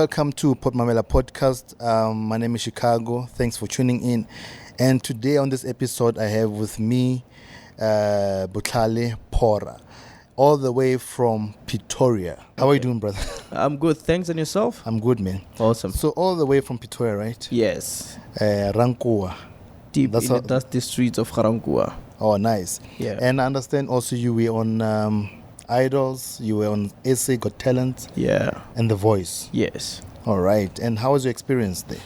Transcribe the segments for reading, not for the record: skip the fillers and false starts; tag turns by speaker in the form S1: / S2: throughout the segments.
S1: Welcome to Mamela podcast. My name is Shi Kargo. Thanks for tuning in. And today on this episode, I have with me Botlhale Phora, all the way from Pretoria. How are you doing, brother?
S2: I'm good. Thanks. And yourself?
S1: I'm good, man.
S2: Awesome.
S1: So all the way from Pretoria, right?
S2: Yes.
S1: Rankua.
S2: Deep in the dusty streets of Rankua.
S1: Oh, nice.
S2: Yeah.
S1: And I understand also you were on Idols, you were on SA Got Talent.
S2: Yeah.
S1: And The Voice.
S2: Yes.
S1: All right. And how was your experience there?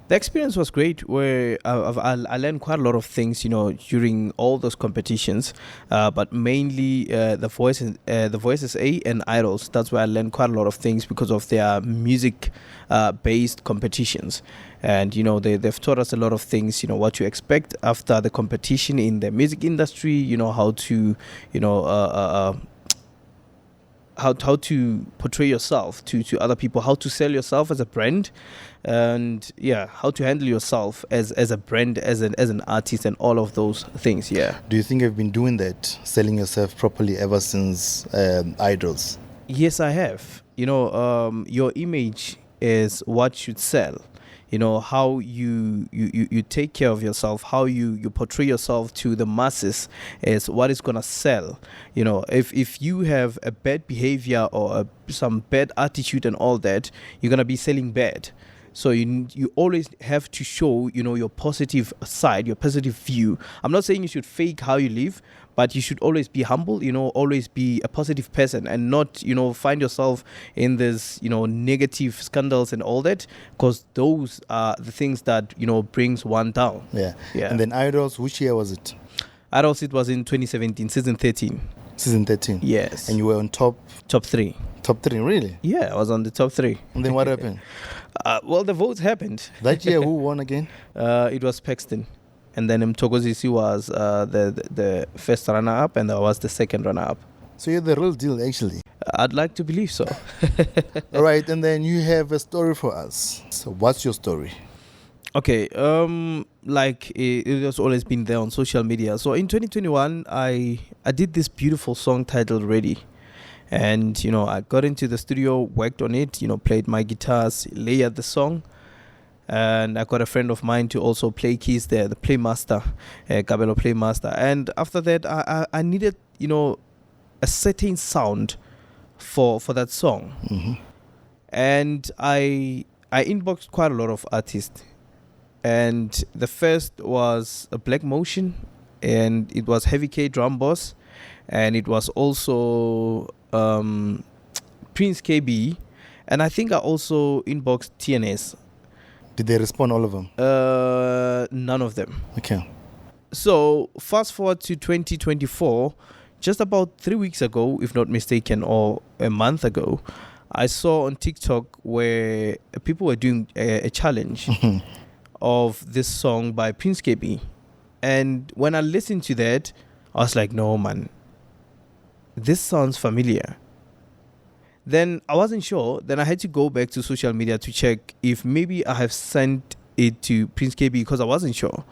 S2: The experience was great, where I learned quite a lot of things, during all those competitions. But mainly the Voices A and Idols. That's where I learned quite a lot of things because of their music-based competitions. And they've taught us a lot of things. What to expect after the competition in the music industry. How to how to portray yourself to other people, how to sell yourself as a brand, and how to handle yourself as a brand, as an artist, and all of those things.
S1: Do you think you've been doing that, selling yourself properly ever since Idols?
S2: Yes, I have. Your image is what should sell. How you take care of yourself, how you portray yourself to the masses is what is going to sell. If you have a bad behavior or some bad attitude and all that, you're going to be selling bad. So you always have to show, your positive side, your positive view. I'm not saying you should fake how you live, but you should always be humble, always be a positive person and not, find yourself in this, negative scandals and all that, because those are the things that, brings one down.
S1: Yeah. And then Idols, which year was it?
S2: Idols, it was in 2017, season 13.
S1: Season 13?
S2: Yes.
S1: And you were on top
S2: 3.
S1: Top 3, really?
S2: Yeah, I was on the top 3.
S1: And then what happened?
S2: Well, the votes happened.
S1: That year, who won again?
S2: It was Paxton. And then Mthokozisi was the first runner-up, and I was the second runner-up. So
S1: you're the real deal, actually.
S2: I'd like to believe so.
S1: All right, and then you have a story for us. So what's your story?
S2: Okay, it has always been there on social media. So in 2021, I did this beautiful song titled Ready. And, I got into the studio, worked on it, played my guitars, layered the song. And I got a friend of mine to also play keys there, the playmaster, Kabelo playmaster. And after that, I needed, a certain sound for that song.
S1: Mm-hmm.
S2: And I inboxed quite a lot of artists. And the first was a Black Motion, and it was Heavy K Drum Boss, and it was also Prince Kaybee, and I think I also inboxed TNS.
S1: Did they respond, all of them?
S2: None of them.
S1: Okay.
S2: So fast forward to 2024, just about 3 weeks ago, if not mistaken, or a month ago, I saw on TikTok where people were doing a challenge of this song by Prince Kaybee. And when I listened to that, I was like, no, man, this sounds familiar. Then I wasn't sure. Then I had to go back to social media to check if maybe I have sent it to Prince Kaybee, because I wasn't sure.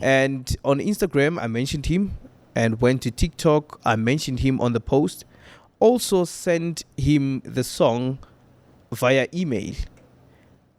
S2: And on Instagram, I mentioned him, and went to TikTok, I mentioned him on the post. Also sent him the song via email,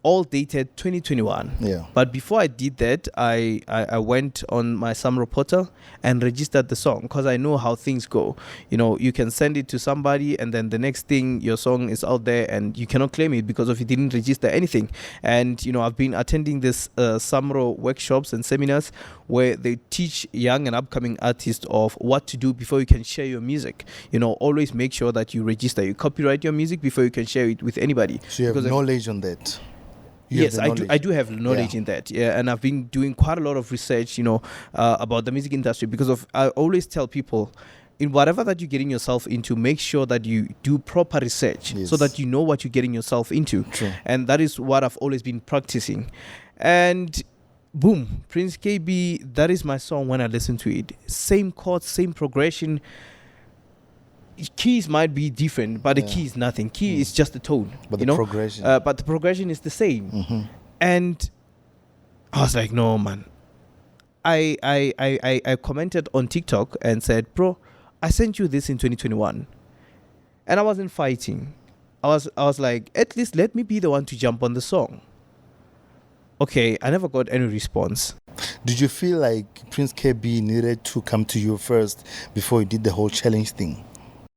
S2: all dated 2021.
S1: Yeah.
S2: But before I did that, I went on my Samro portal and registered the song, because I know how things go. You can send it to somebody, and then the next thing, your song is out there and you cannot claim it because of you didn't register anything. And I've been attending this Samro workshops and seminars where they teach young and upcoming artists of what to do before you can share your music. Always make sure that you register, you copyright your music before you can share it with anybody.
S1: So you have knowledge on that?
S2: Yes, I do have knowledge in that. Yeah, and I've been doing quite a lot of research, about the music industry, because I always tell people, in whatever that you're getting yourself into, make sure that you do proper research, so that you know what you're getting yourself into.
S1: True.
S2: And that is what I've always been practicing. And boom, Prince Kaybee, that is my song when I listen to it. Same chords, same progression. Keys might be different, but the key is nothing. Key is just the tone.
S1: But the progression.
S2: But the progression is the same.
S1: Mm-hmm.
S2: And I was like, no, man. I commented on TikTok and said, bro, I sent you this in 2021. And I wasn't fighting. I was like, at least let me be the one to jump on the song. Okay, I never got any response.
S1: Did you feel like Prince Kaybee needed to come to you first before you did the whole challenge thing?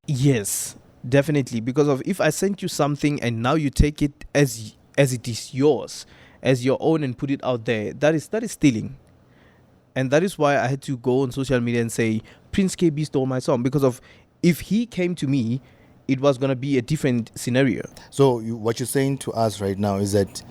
S2: Yes, definitely. Because of if I sent you something and now you take it as it is yours, as your own, and put it out there, that is stealing. And that is why I had to go on social media and say Prince Kaybee stole my song, because of if he came to me, it was gonna be a different scenario.
S1: So what you're saying to us right now is that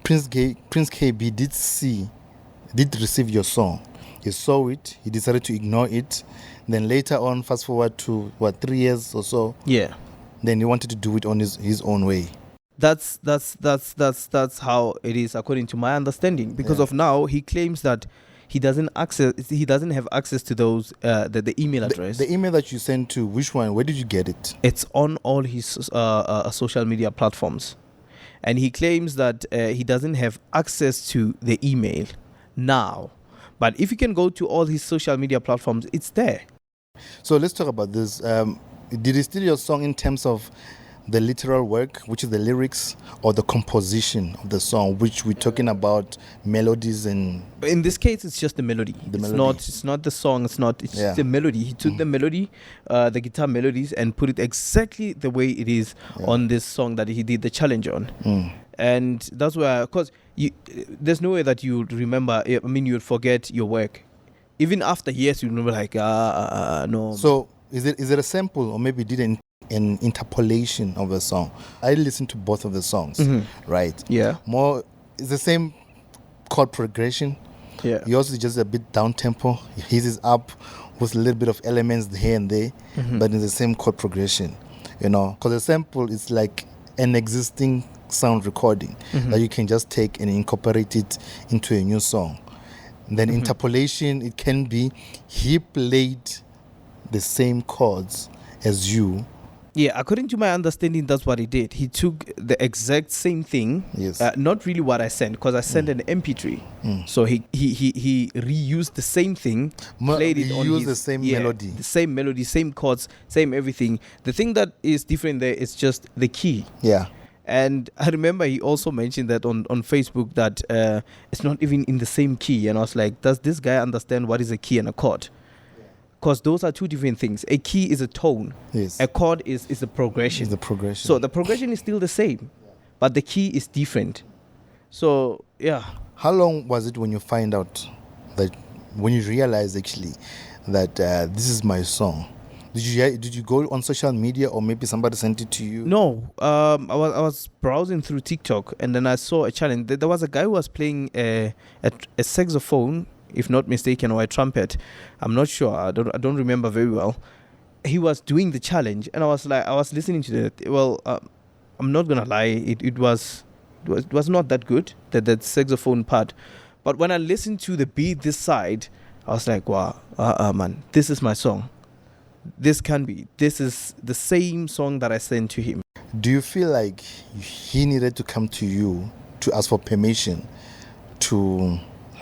S1: Prince Kaybee did receive your song. He saw it. He decided to ignore it. Then later on, fast forward to 3 years or so.
S2: Yeah.
S1: Then he wanted to do it on his own way.
S2: That's how it is according to my understanding. Because of now, he claims that he doesn't have access to those the email address.
S1: The email that you sent to, which one? Where did you get it?
S2: It's on all his social media platforms, and he claims that he doesn't have access to the email now. But if you can go to all his social media platforms, it's there.
S1: So let's talk about this. Did he steal your song in terms of the literal work, which is the lyrics, or the composition of the song, which we're talking about melodies and...
S2: In this case, it's just the melody. It's not the song. It's just the melody. He took the melody, the guitar melodies, and put it exactly the way it is on this song that he did the challenge on. And that's where, because there's no way that you would remember. I mean, you would forget your work. Even after years, you remember like, no.
S1: So is it a sample, or maybe did an interpolation of the song? I listened to both of the songs, right?
S2: Yeah.
S1: It's the same chord progression.
S2: Yeah.
S1: Yours is just a bit down tempo. His is up with a little bit of elements here and there, but in the same chord progression, because the sample is like an existing sound recording that you can just take and incorporate it into a new song. Then interpolation, it can be he played the same chords as you.
S2: Yeah, according to my understanding, that's what he did. He took the exact same thing.
S1: Yes.
S2: Not really what I sent, because I sent an MP3. So he reused the same thing, played it on
S1: the same melody.
S2: The same melody, same chords, same everything. The thing that is different there is just the key.
S1: Yeah.
S2: And I remember he also mentioned that on Facebook that it's not even in the same key. And I was like, does this guy understand what is a key and a chord? Because those are two different things. A key is a tone.
S1: Yes.
S2: A chord is a progression.
S1: It's the progression.
S2: So the progression is still the same, but the key is different. So, yeah.
S1: How long was it when you find out when you realized actually that this is my song? Did you go on social media, or maybe somebody sent it to you?
S2: No. I was browsing through TikTok, and then I saw a challenge. There was a guy who was playing a saxophone, if not mistaken, or a trumpet. I'm not sure. I don't remember very well. He was doing the challenge, and I was listening to it. Well, I'm not gonna lie. It was not that good, that saxophone part. But when I listened to the beat this side, I was like, wow, man, this is my song. This is the same song that I sent to him.
S1: Do you feel like he needed to come to you to ask for permission to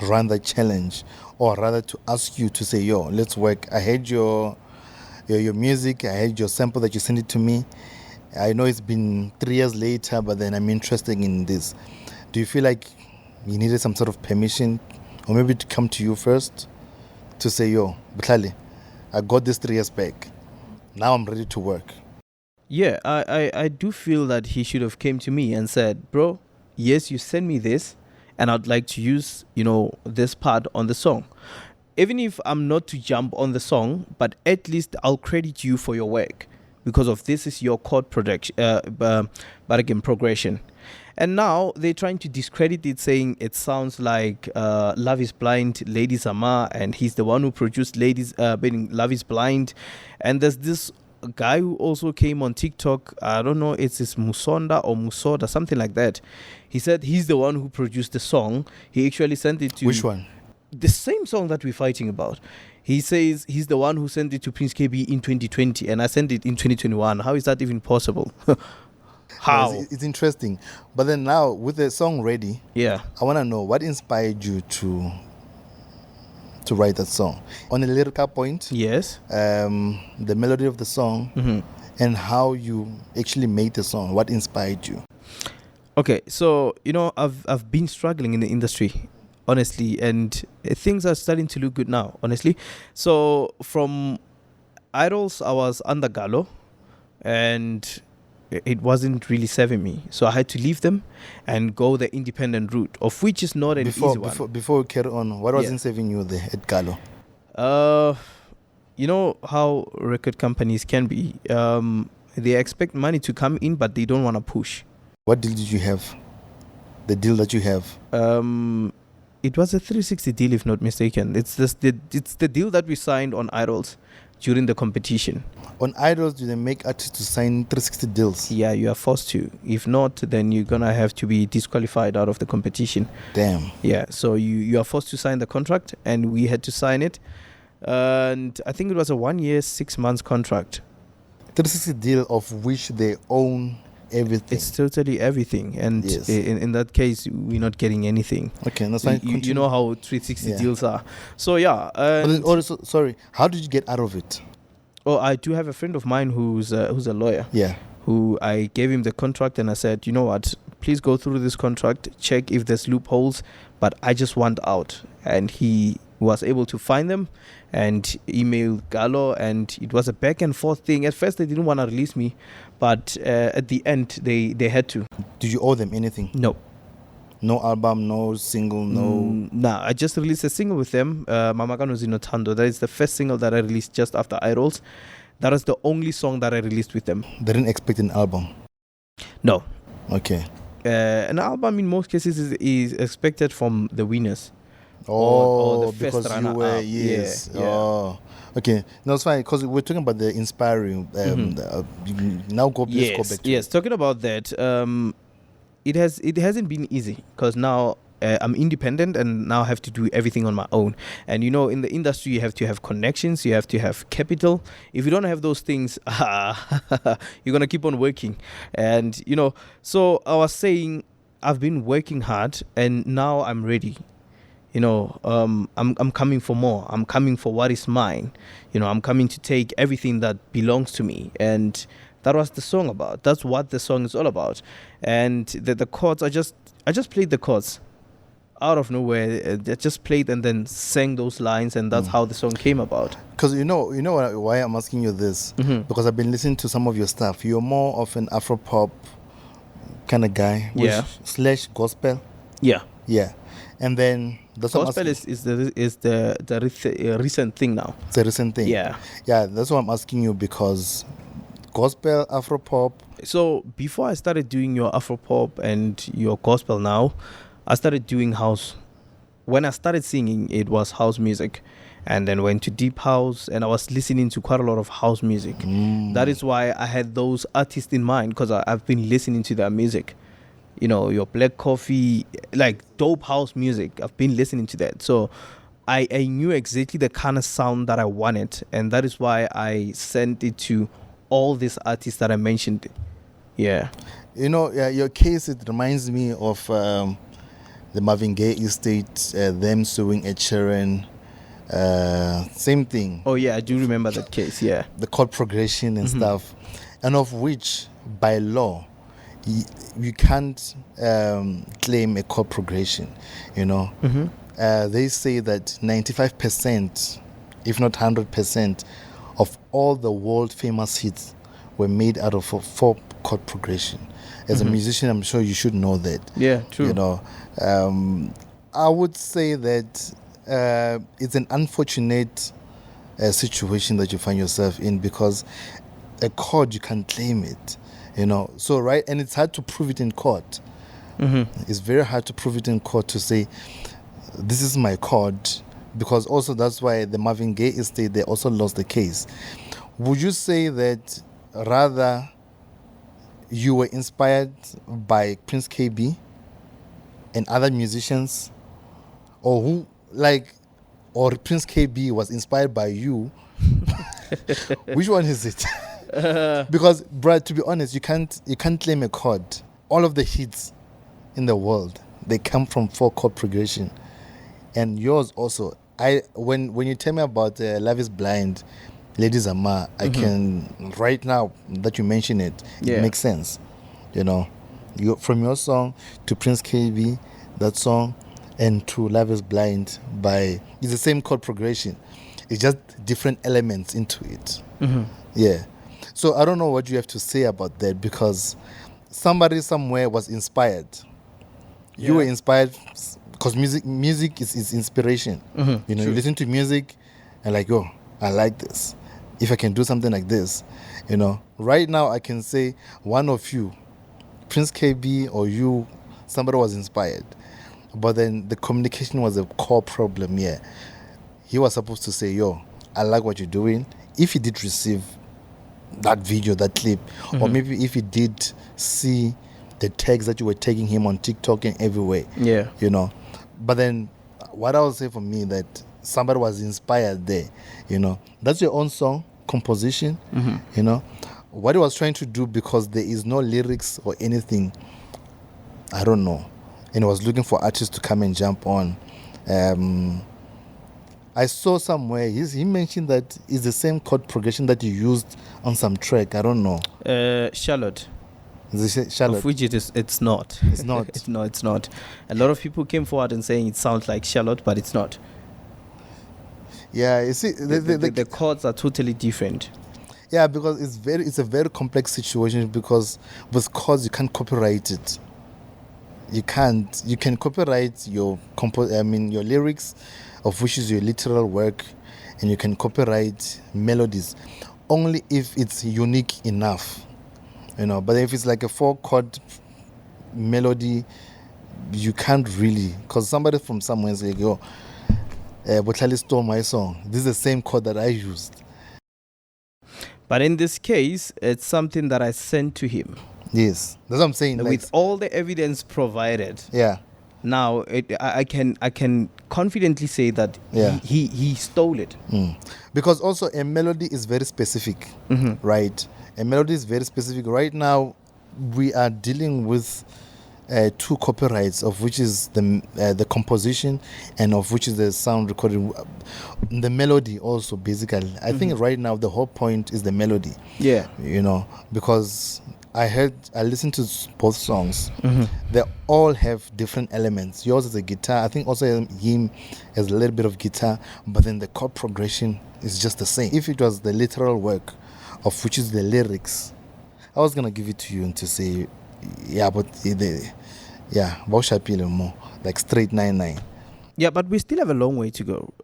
S1: run the challenge, or rather to ask you to say, yo, let's work? I heard your music, I heard your sample that you sent it to me. I know it's been 3 years later, but then I'm interested in this. Do you feel like you needed some sort of permission, or maybe to come to you first to say, yo, Botlhale, I got this 3 years back. Now I'm ready to work?
S2: Yeah, I do feel that he should have came to me and said, bro, yes, you send me this, and I'd like to use, this part on the song. Even if I'm not to jump on the song, but at least I'll credit you for your work, because of this is your chord production, but again, progression. And now they're trying to discredit it, saying it sounds like Love is Blind, Lady Sama, and he's the one who produced Love is Blind. And there's this guy who also came on TikTok. I don't know, it's Musonda or Musoda, something like that. He said he's the one who produced the song. He actually sent it to...
S1: Which one?
S2: The same song that we're fighting about. He says he's the one who sent it to Prince Kaybee in 2020, and I sent it in 2021. How is that even possible? How?
S1: It's interesting. But then now, with the song ready,
S2: yeah,
S1: I want to know what inspired you to write that song. On a lyrical point,
S2: yes,
S1: the melody of the song and how you actually made the song. What inspired you?
S2: Okay, so I've been struggling in the industry, honestly, and things are starting to look good now, honestly. So from Idols, I was under Gallo, and it wasn't really serving me. So I had to leave them and go the independent route, of which is not an easy one.
S1: Before we carry on, what wasn't saving you there at Galo?
S2: You know how record companies can be. They expect money to come in, but they don't want to push.
S1: What deal did you have? The deal that you have?
S2: It was a 360 deal, if not mistaken. It's the deal that we signed on Idols during the competition.
S1: On Idols, do they make artists to sign 360 deals?
S2: Yeah, you are forced to. If not, then you're gonna have to be disqualified out of the competition.
S1: Damn.
S2: Yeah, so you are forced to sign the contract, and we had to sign it. And I think it was a 1 year, 6 months contract.
S1: 360 deal of which they own everything.
S2: It's totally everything, and
S1: Yes.
S2: in that case, we're not getting anything.
S1: Okay, that's fine.
S2: You know how 360 deals are. So yeah.
S1: But then also, sorry, how did you get out of it?
S2: Oh, I do have a friend of mine who's a lawyer.
S1: Yeah.
S2: Who I gave him the contract, and I said, you know what, please go through this contract, check if there's loopholes, but I just want out. And he was able to find them and email Gallo, and it was a back and forth thing. At first they didn't want to release me, but at the end they had to.
S1: Did you owe them anything?
S2: No.
S1: No album, no single, no...
S2: Nah, I just released a single with them, Mamaka no Zinotando. That is the first single that I released just after Idols. That is the only song that I released with them.
S1: They didn't expect an album?
S2: No.
S1: Okay.
S2: An album in most cases is expected from the winners.
S1: Or
S2: the
S1: because you were,
S2: up.
S1: yes.
S2: Yeah.
S1: Oh, okay. No, it's fine, because we're talking about the inspiring. Now go back to
S2: Yes, talking about that, it hasn't been easy, because now I'm independent and now have to do everything on my own. And in the industry, you have to have connections, you have to have capital. If you don't have those things, you're gonna keep on working. And so I was saying, I've been working hard, and now I'm ready. I'm coming for more. I'm coming for what is mine. I'm coming to take everything that belongs to me. And that was the song about. That's what the song is all about. And the chords, I just played the chords out of nowhere. I just played and then sang those lines, and that's how the song came about.
S1: Because why I'm asking you this? Because I've been listening to some of your stuff. You're more of an Afro-pop kind of guy. Slash gospel.
S2: Yeah.
S1: Yeah. And then that's
S2: gospel is the recent thing now.
S1: It's a recent thing.
S2: Yeah.
S1: Yeah, that's why I'm asking you, because gospel, Afro-pop.
S2: So before I started doing your Afro-pop and your gospel now, I started doing house. When I started singing, it was house music, and then went to deep house, and I was listening to quite a lot of house music. That is why I had those artists in mind, because I've been listening to their music. Your Black Coffee, like dope house music. I've been listening to that. So I knew exactly the kind of sound that I wanted, and that is why I sent it to all these artists that I mentioned. Yeah.
S1: Your case, it reminds me of the Marvin Gaye estate, them suing Ed Sheeran. Same thing.
S2: Oh, yeah, I do remember that case, yeah.
S1: The chord progression and stuff. And of which, by law, you can't claim a chord progression, They say that 95%, if not 100%, of all the world famous hits were made out of a 4-chord progression. As a musician, I'm sure you should know that.
S2: Yeah, true.
S1: I would say that it's an unfortunate situation that you find yourself in, because a chord, you can claim it. So right, and it's hard to prove it in court. It's very hard to prove it in court, to say this is my chord, because also that's why the Marvin Gaye estate, they also lost the case. Would you say that rather you were inspired by Prince Kaybee and other musicians, or Prince Kaybee was inspired by you? Which one is it? Because, Brad, to be honest, you can't claim a chord. All of the hits in the world, they come from 4-chord progression, and yours also. When you tell me about Love Is Blind, Ladies Ama, I can, right now that you mention it, it makes sense. You know, from your song to Prince Kaybee, that song, and to Love is Blind it's the same chord progression. It's just different elements into it. Yeah. So I don't know what you have to say about that, because somebody somewhere was inspired. You were inspired because music is inspiration. You know, you listen to music and like, oh, I like this. If I can do something like this, you know, right now I can say one of you, Prince Kaybee or you, somebody was inspired. But then the communication was a core problem. Yeah. He was supposed to say, yo, I like what you're doing. If he did receive that video, that clip, or maybe if he did see the tags that you were tagging him on TikTok and everywhere. Yeah. You know. But then what I would say for me, that somebody was inspired there, you know. That's your own song, composition, you know. What he was trying to do, because there is no lyrics or anything, I don't know. And he was looking for artists to come and jump on. I saw somewhere, he mentioned that it's the same chord progression that you used on some track. I don't know.
S2: Charlotte.
S1: Is it Charlotte?
S2: Of which it's not.
S1: It's not.
S2: It's not. A lot of people came forward and saying it sounds like Charlotte, but it's not.
S1: Yeah, you see,
S2: the chords are totally different.
S1: Yeah, because it's a very complex situation, because with chords you can't copyright it. You can copyright your lyrics, of which is your literal work, and you can copyright melodies only if it's unique enough, you know. But if it's like a 4-chord melody, you can't really, because somebody from somewhere is like, yo, Botlhale stole my song. This is the same chord that I used.
S2: But in this case, it's something that I sent to him.
S1: Yes, that's what I'm saying.
S2: With all the evidence provided.
S1: Yeah.
S2: Now I can confidently say that he stole it.
S1: Because also a melody is very specific, right? A melody is very specific. Right now, we are dealing with 2 copyrights, of which is the composition and of which is the sound recording. The melody also, basically. I think right now the whole point is the melody. Yeah. You know, because I listened to both songs. They all have different elements. Yours is a guitar. I think also him has a little bit of guitar, but then the chord progression is just the same. If it was the literal work, of which is the lyrics, I was gonna give it to you and to say, yeah, but more like straight 9-9.
S2: Yeah, but we still have a long way to go.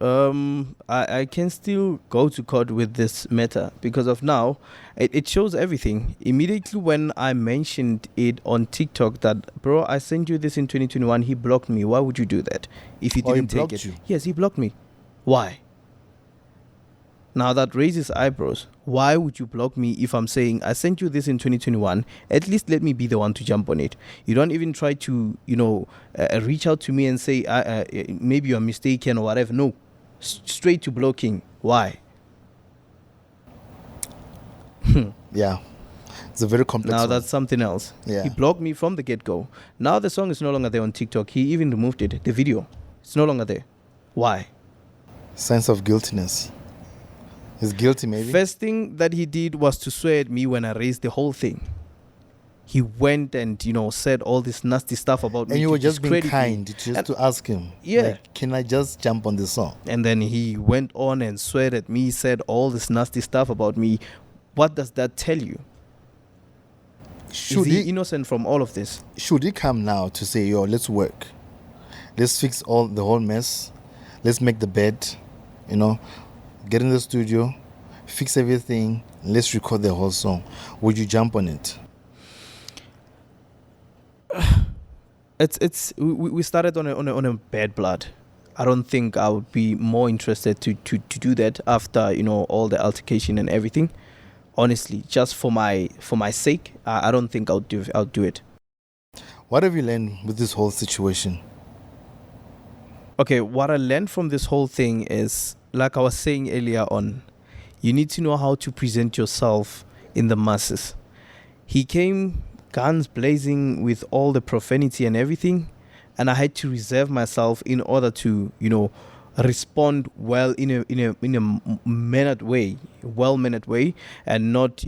S2: I can still go to court with this matter because of now. It shows everything. Immediately when I mentioned it on TikTok that, bro, I sent you this in 2021, he blocked me. Why would you do that if he didn't take it? Yes, he blocked me. Why? Now that raises eyebrows. Why would you block me if I'm saying I sent you this in 2021? At least let me be the one to jump on it. You don't even try to, reach out to me and say maybe you're mistaken or whatever. No, straight to blocking. Why?
S1: Yeah, it's a very complex.
S2: Now that's something else. Yeah. He blocked me from the get-go. Now the song is no longer there on TikTok. He even removed it. The video, it's no longer there. Why?
S1: Sense of guiltiness. He's guilty, maybe.
S2: First thing that he did was to swear at me when I raised the whole thing. He went and, said all this nasty stuff about me.
S1: And you were just being kind to ask him. Yeah. Like, can I just jump on this song?
S2: And then he went on and swear at me, said all this nasty stuff about me. What does that tell you? Is he innocent from all of this?
S1: Should he come now to say, yo, let's work. Let's fix the whole mess. Let's make the bed, get in the studio, fix everything, let's record the whole song. Would you jump on it?
S2: We started on a bad blood. I don't think I would be more interested to do that after all the altercation and everything. Honestly, just for my sake, I don't think I'll do it.
S1: What have you learned with this whole situation?
S2: Okay, what I learned from this whole thing is, like I was saying earlier on, you need to know how to present yourself in the masses. He came guns blazing with all the profanity and everything, and I had to reserve myself in order to, respond well in a mannered way, well-mannered way, and not,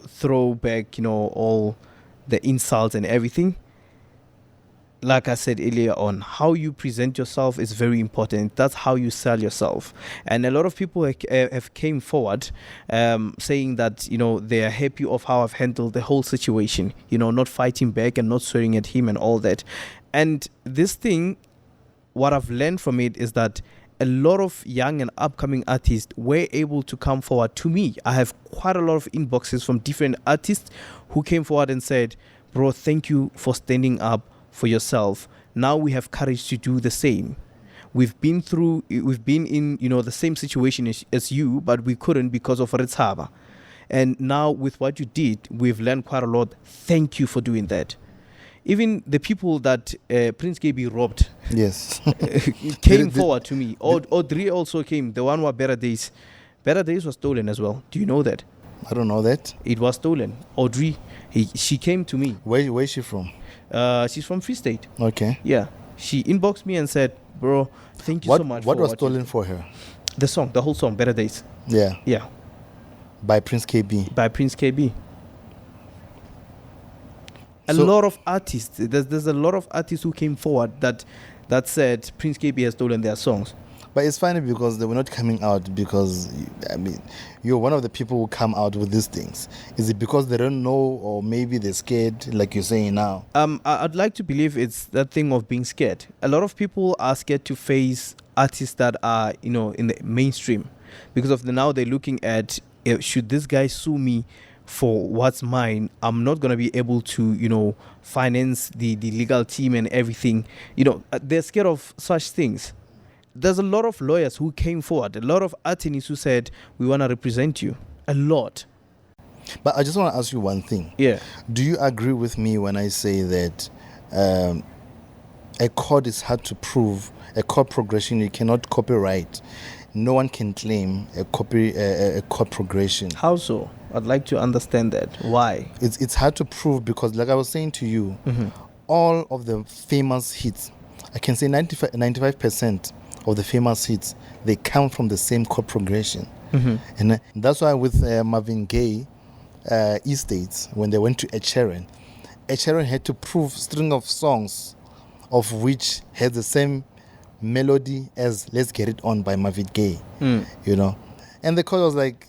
S2: throw back, all the insults and everything. Like I said earlier on, how you present yourself is very important. That's how you sell yourself. And a lot of people have came forward saying that, they are happy of how I've handled the whole situation, not fighting back and not swearing at him and all that. And this thing, what I've learned from it is that a lot of young and upcoming artists were able to come forward to me. I have quite a lot of inboxes from different artists who came forward and said, bro, thank you for standing up for yourself. Now we have courage to do the same. We've been in, the same situation as you, but we couldn't because of Ritsaba. And now with what you did, we've learned quite a lot. Thank you for doing that. Even the people that Prince Kaybee robbed,
S1: yes,
S2: came forward to me. Audrey also came. The one who Better Days. Better Days was stolen as well. Do you know that?
S1: I don't know that.
S2: It was stolen. Audrey, she came to me.
S1: Where is she from?
S2: She's from Free State.
S1: Okay.
S2: Yeah. She inboxed me and said, bro, thank you so much.
S1: What was stolen for her?
S2: The whole song, Better Days.
S1: Yeah.
S2: Yeah.
S1: By Prince Kaybee.
S2: By Prince Kaybee. A lot of artists, there's a lot of artists who came forward that said Prince Kaybee has stolen their songs.
S1: But it's funny because they were not coming out because, you're one of the people who come out with these things. Is it because they don't know, or maybe they're scared, like you're saying now?
S2: I'd like to believe it's that thing of being scared. A lot of people are scared to face artists that are, in the mainstream. Because of now they're looking at, should this guy sue me for what's mine? I'm not going to be able to, finance the legal team and everything. They're scared of such things. There's a lot of lawyers who came forward, a lot of attorneys who said, we want to represent you. A lot.
S1: But I just want to ask you one thing.
S2: Yeah.
S1: Do you agree with me when I say that a chord is hard to prove, a chord progression you cannot copyright? No one can claim a chord progression.
S2: How so? I'd like to understand that. Why?
S1: It's hard to prove because, like I was saying to you, all of the famous hits, I can say 95% of the famous hits, they come from the same chord progression. And that's why with Marvin Gaye, Estates, when they went to Ed Sheeran had to prove string of songs of which had the same melody as Let's Get It On by Marvin Gaye. And the court was like,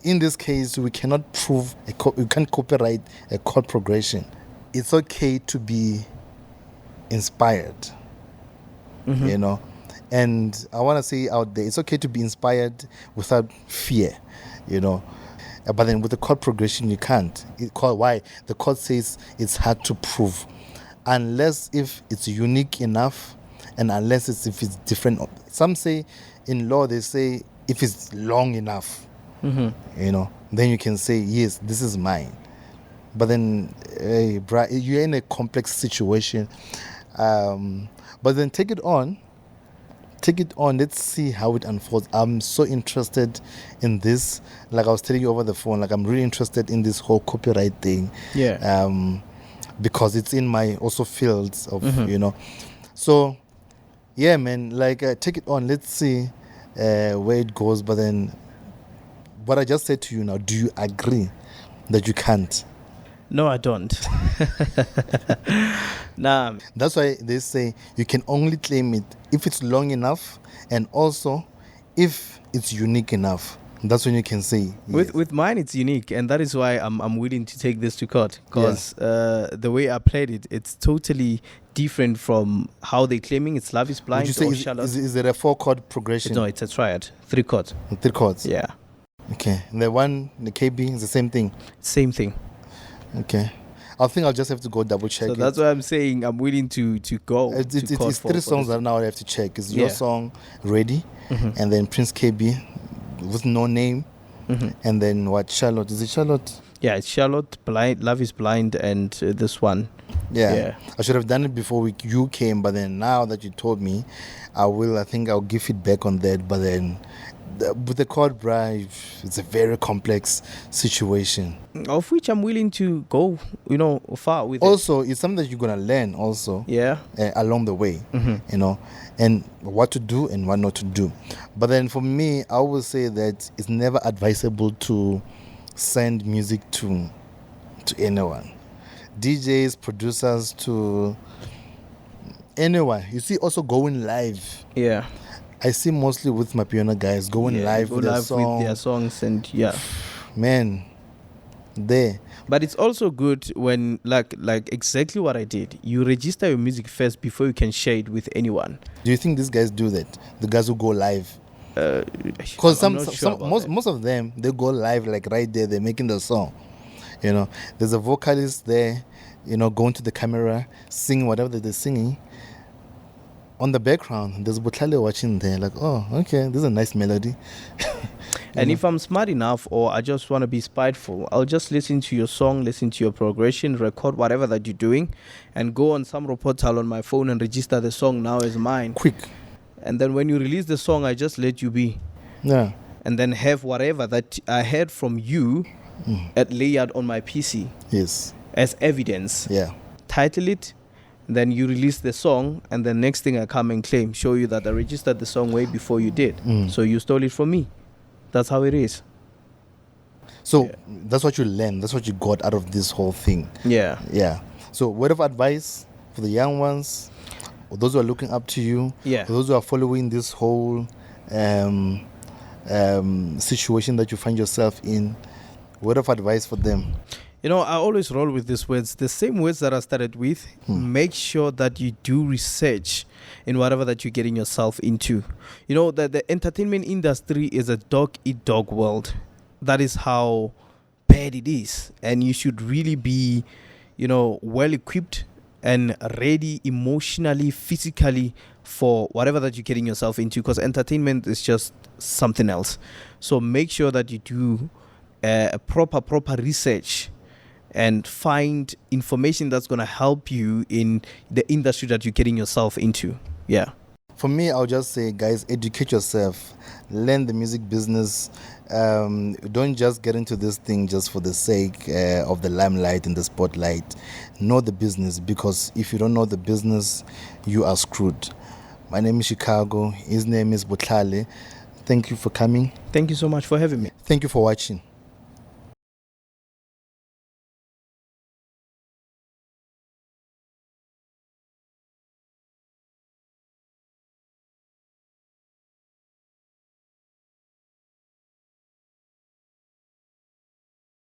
S1: in this case, we cannot prove, we can't copyright a chord progression. It's okay to be inspired. And I want to say out there, it's okay to be inspired without fear, but then with the chord progression you can't. Why? The court says it's hard to prove unless if it's unique enough and unless if it's different. Some say in law, they say if it's long enough, then you can say, yes, this is mine. But then you're in a complex situation. But then take it on. Let's see how it unfolds. I'm so interested in this. Like I was telling you over the phone, like I'm really interested in this whole copyright thing.
S2: Yeah.
S1: Because it's in my also fields of, So, yeah, man, like take it on. Let's see where it goes. But then what I just said to you now, do you agree that you can't?
S2: No, I don't. Nah.
S1: That's why they say you can only claim it if it's long enough and also if it's unique enough. That's when you can say yes.
S2: With mine, it's unique, and that is why I'm willing to take this to court because the way I played it, it's totally different from how they're claiming it's Love Is Blind.
S1: Would you say is it a 4-chord progression?
S2: No, it's a triad, 3 chords.
S1: 3 chords.
S2: Yeah.
S1: Okay, and the Kaybee is the same thing.
S2: Same thing.
S1: Okay. I think I'll just have to go double check.
S2: So that's why I'm saying I'm willing to go.
S1: It's 3 songs that now I have to check. It's your song, Ready, and then Prince Kaybee with No Name, and then what, Charlotte? Is it Charlotte?
S2: Yeah, it's Charlotte, Blind, Love Is Blind, and this one.
S1: Yeah. I should have done it before you came, but then now that you told me, I think I'll give feedback on that. But then with the chord, bruh, it's a very complex situation.
S2: Of which I'm willing to go, far with.
S1: Also, it's something that you're gonna learn also.
S2: Yeah.
S1: Along the way, and what to do and what not to do. But then for me, I would say that it's never advisable to send music to anyone, DJs, producers, to anyone. You see, also going live.
S2: Yeah.
S1: I see mostly with my piano guys going live,
S2: go
S1: with, their
S2: live with their songs, and
S1: man, there.
S2: But it's also good when like exactly what I did. You register your music first before you can share it with anyone.
S1: Do you think these guys do that? The guys who go live? Because most of them, they go live like right there. They're making the song. There's a vocalist there. Going to the camera, singing whatever that they're singing. On the background, there's Botlhale watching there, like, oh, okay, this is a nice melody.
S2: And if I'm smart enough, or I just want to be spiteful, I'll just listen to your song, listen to your progression, record whatever that you're doing, and go on some portal on my phone and register the song now as mine.
S1: Quick.
S2: And then when you release the song, I just let you be.
S1: Yeah.
S2: And then have whatever that I heard from you at layout on my PC.
S1: Yes.
S2: As evidence.
S1: Yeah.
S2: Title it. Then you release the song, and the next thing I come and claim, show you that I registered the song way before you did. So you stole it from me. That's how it is.
S1: So that's what you learned. That's what you got out of this whole thing.
S2: Yeah.
S1: Yeah. So word of advice for the young ones, or those who are looking up to you,
S2: or
S1: those who are following this whole situation that you find yourself in, word of advice for them.
S2: I always roll with these words, the same words that I started with. Make sure that you do research in whatever that you're getting yourself into. That the entertainment industry is a dog-eat-dog world. That is how bad it is. And you should really be, well-equipped and ready emotionally, physically for whatever that you're getting yourself into, because entertainment is just something else. So make sure that you do a proper research and find information that's going to help you in the industry that you're getting yourself into. Yeah.
S1: For me, I'll just say, guys, educate yourself. Learn the music business. Don't just get into this thing just for the sake of the limelight and the spotlight. Know the business, because if you don't know the business, you are screwed. My name is Shi Kargo. His name is Botlhale. Thank you for coming.
S2: Thank you so much for having me.
S1: Thank you for watching.